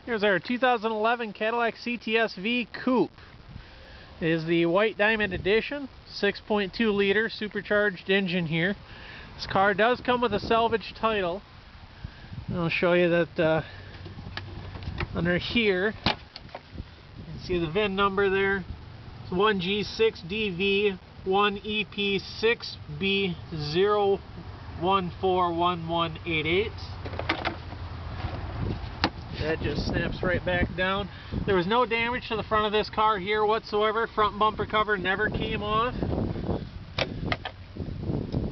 Here's our 2011 Cadillac Cts-v Coupe. It is the White Diamond Edition, 6.2 liter supercharged engine here. This car does come with a salvage title. I'll show you that under here. You can see the VIN number there. It's 1G6DV1EP6B0141188. That just snaps right back down. There was no damage to the front of this car here whatsoever. Front bumper cover never came off.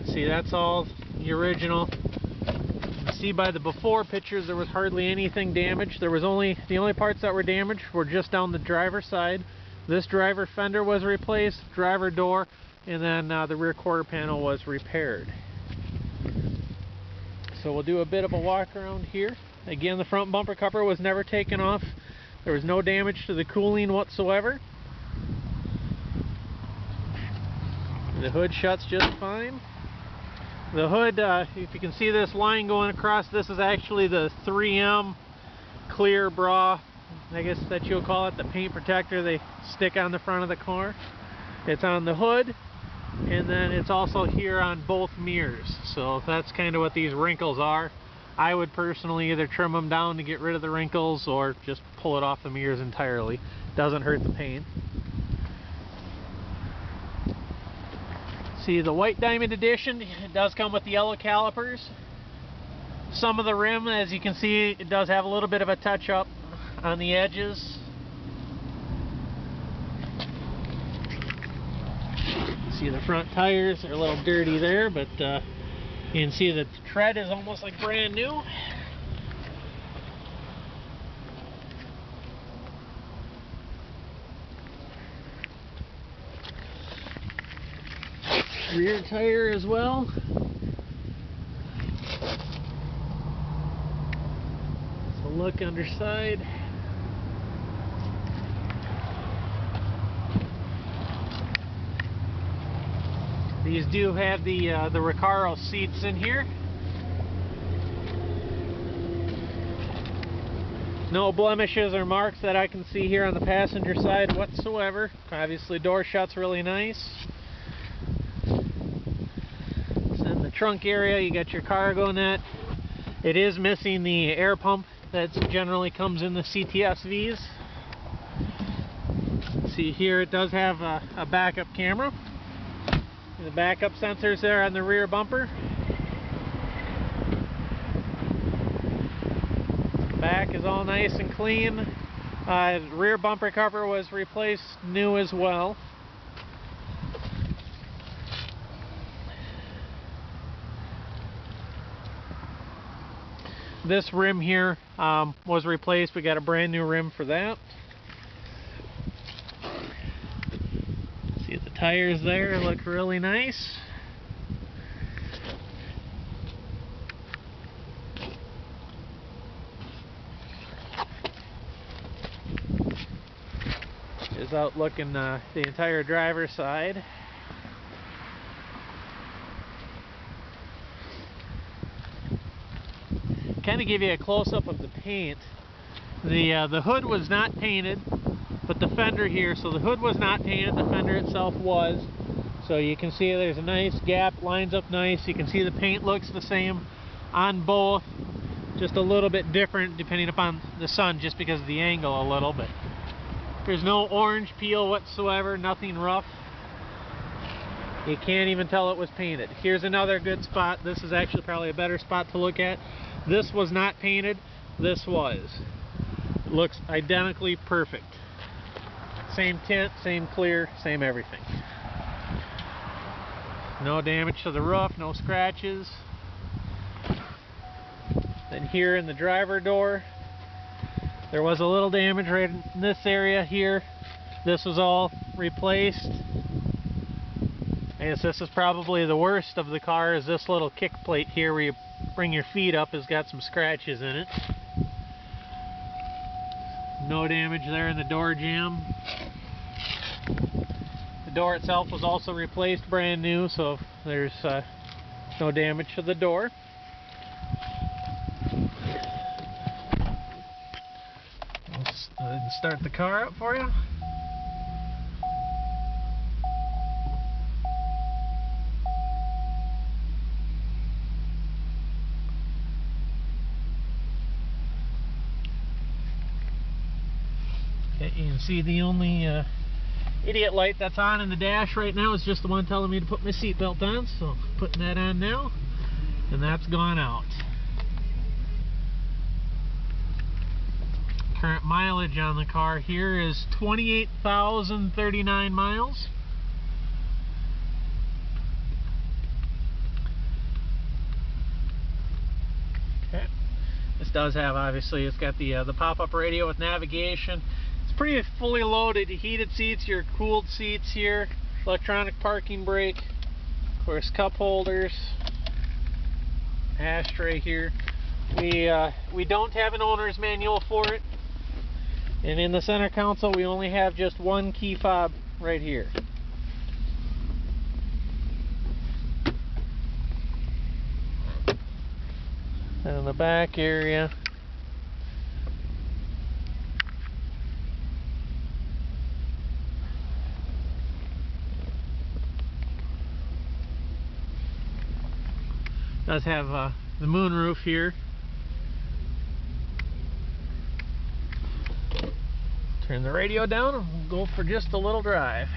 See, that's all the original. You can see by the before pictures there was hardly anything damaged. The only parts that were damaged were just down the driver's side. This driver fender was replaced, driver door, and then the rear quarter panel was repaired. So we'll do a bit of a walk around here. Again, the front bumper cover was never taken off. There was no damage to the cooling whatsoever. The hood shuts just fine. The hood, if you can see this line going across, this is actually the 3M clear bra, I guess that you'll call it, the paint protector they stick on the front of the car. It's on the hood, and then it's also here on both mirrors. So that's kind of what these wrinkles are. I would personally either trim them down to get rid of the wrinkles or just pull it off the mirrors entirely. Doesn't hurt the paint. See, the White Diamond Edition, it does come with the yellow calipers. Some of the rim, as you can see, it does have a little bit of a touch-up on the edges. See, the front tires are a little dirty there, but you can see that the tread is almost like brand new. Rear tire as well. Let's look underside. These do have the Recaro seats in here. No blemishes or marks that I can see here on the passenger side whatsoever. Obviously, door shuts really nice. So in the trunk area, you got your cargo net. It is missing the air pump that generally comes in the Cts-Vs. See here, it does have a backup camera. The backup sensors there on the rear bumper. Back is all nice and clean. Rear bumper cover was replaced new as well. This rim here was replaced. We got a brand new rim for that. See the tires there look really nice. Is out looking the entire driver's side. Kind of give you a close-up of the paint. The hood was not painted, but the fender here, so the hood was not painted, the fender itself was. So you can see there's a nice gap, lines up nice. You can see the paint looks the same on both, just a little bit different depending upon the sun, just because of the angle a little bit. There's no orange peel whatsoever, nothing rough. You can't even tell it was painted. Here's another good spot. This is actually probably a better spot to look at. This was not painted, this was. It looks identically perfect. Same tint, same clear, same everything. No damage to the roof, no scratches. Then here in the driver door, there was a little damage right in this area here. This was all replaced. I guess this is probably the worst of the car, is this little kick plate here where you bring your feet up has got some scratches in it. No damage there in the door jamb. The door itself was also replaced, brand new, so there's no damage to the door. and start the car up for you. Okay, you can see the only idiot light that's on in the dash right now is just the one telling me to put my seatbelt on, so putting that on now, and that's gone out. Current mileage on the car here is 28,039 miles. Okay. This does have, obviously, it's got the pop-up radio with navigation. It's pretty fully loaded. Heated seats, your cooled seats here, electronic parking brake, of course cup holders, ashtray here. We don't have an owner's manual for it. And in the center console, we only have just one key fob right here. And in the back area, does have the moonroof here. Turn the radio down and we'll go for just a little drive.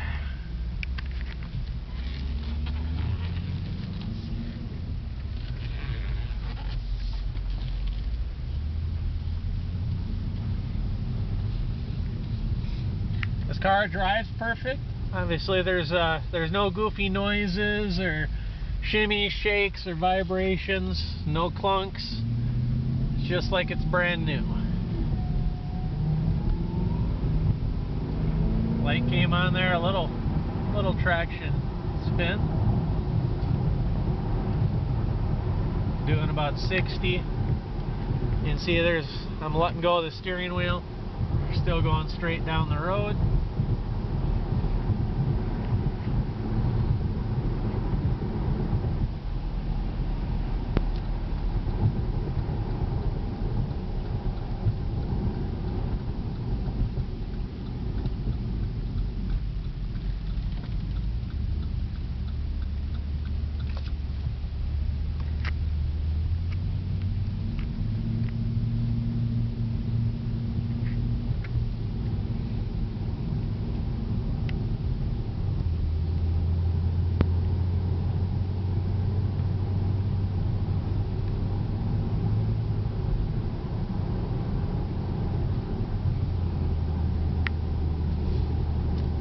This car drives perfect. Obviously there's no goofy noises or shimmy, shakes, or vibrations, no clunks. It's just like it's brand new. Light came on there, a little traction spin. Doing about 60. You can see I'm letting go of the steering wheel. We're still going straight down the road.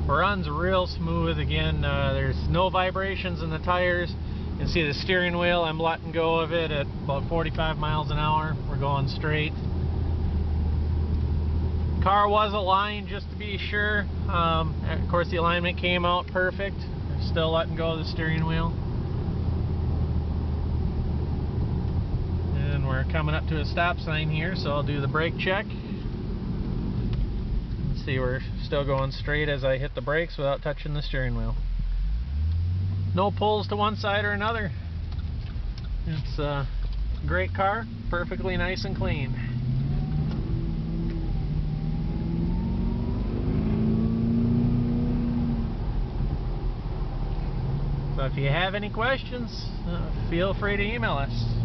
Runs real smooth. Again, there's no vibrations in the tires. You can see the steering wheel, I'm letting go of it at about 45 miles an hour. We're going straight. Car was aligned just to be sure. Of course the alignment came out perfect. We're still letting go of the steering wheel. And we're coming up to a stop sign here, so I'll do the brake check. See, we're still going straight as I hit the brakes without touching the steering wheel. No pulls to one side or another. It's a great car, perfectly nice and clean. So if you have any questions, feel free to email us.